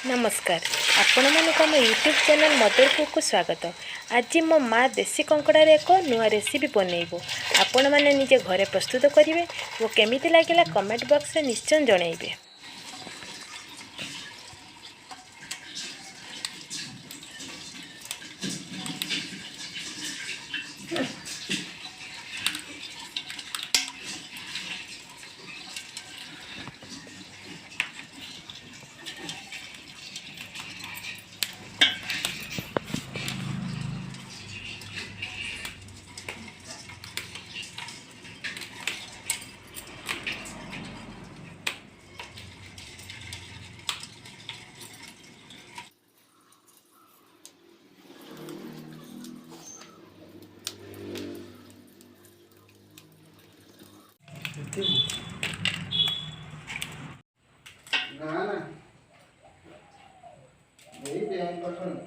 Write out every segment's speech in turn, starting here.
नमस्कार आपण मानक आम यूट्यूब चैनल मदर कुक को स्वागत। आज मो माँ देसी कंकड़ार एक नुआ रेसिपी बनइबो। आपण मैंने निजे घरे प्रस्तुत करेंगे और केमिति लागिला कमेंट बॉक्स रे निश्चय जनइबे। ना यही बैंक पठन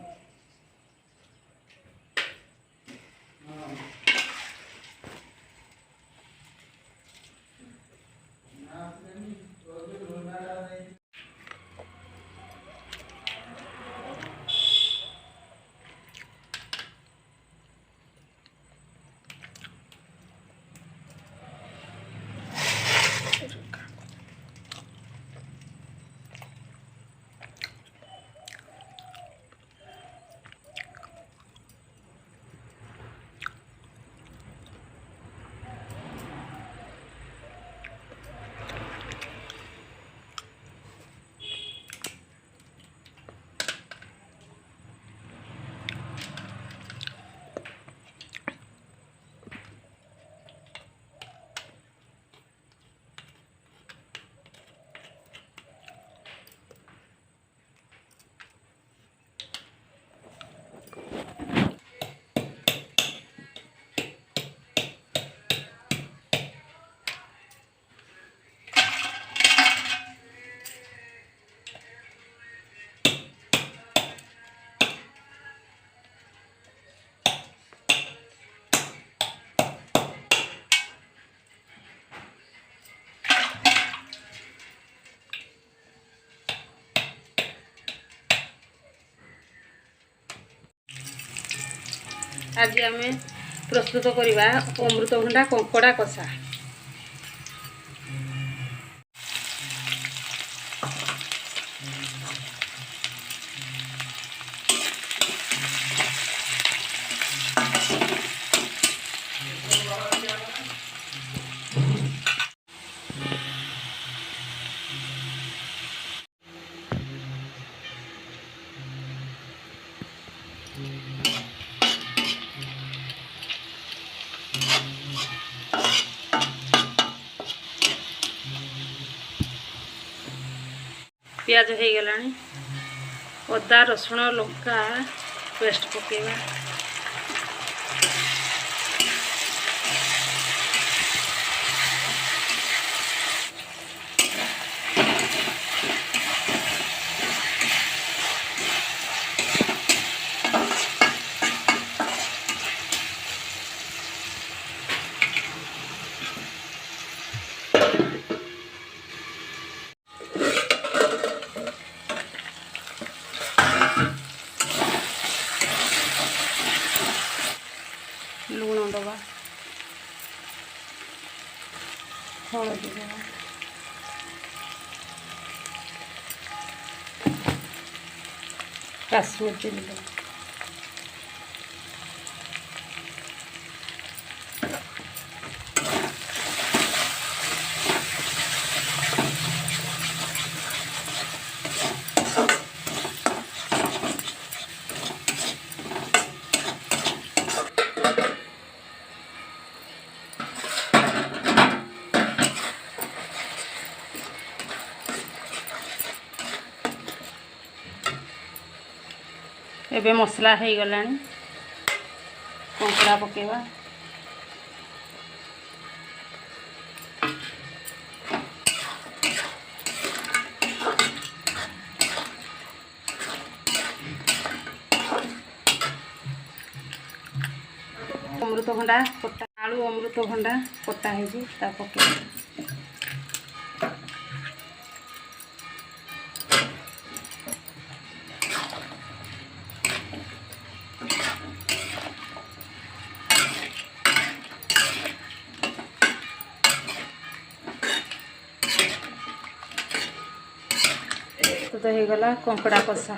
आज आम प्रस्तुत करवा अमृतभंडा कंकड़ा कषा। प्याज हो गलानी, अदा रसुण लंका पेस्ट पकेवा, लुण दबा, हलदी दबा, काश्मीर चिली दबा, एबे मसला हो गलानी, कंकड़ा पकेवा, अमृतभंडा कटा आलू अमृतभंडा कटा है पकेवा, ପ୍ରସ୍ତୁତ ହେଇଗଲା କଙ୍କଡ଼ା କଷା।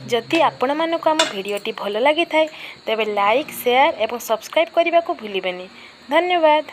जदि आपणमानंकु आम भिडियोटी भल लगी थाए तेबे लाइक शेयर एवं सब्सक्राइब करने को भूलिबेनि। धन्यवाद।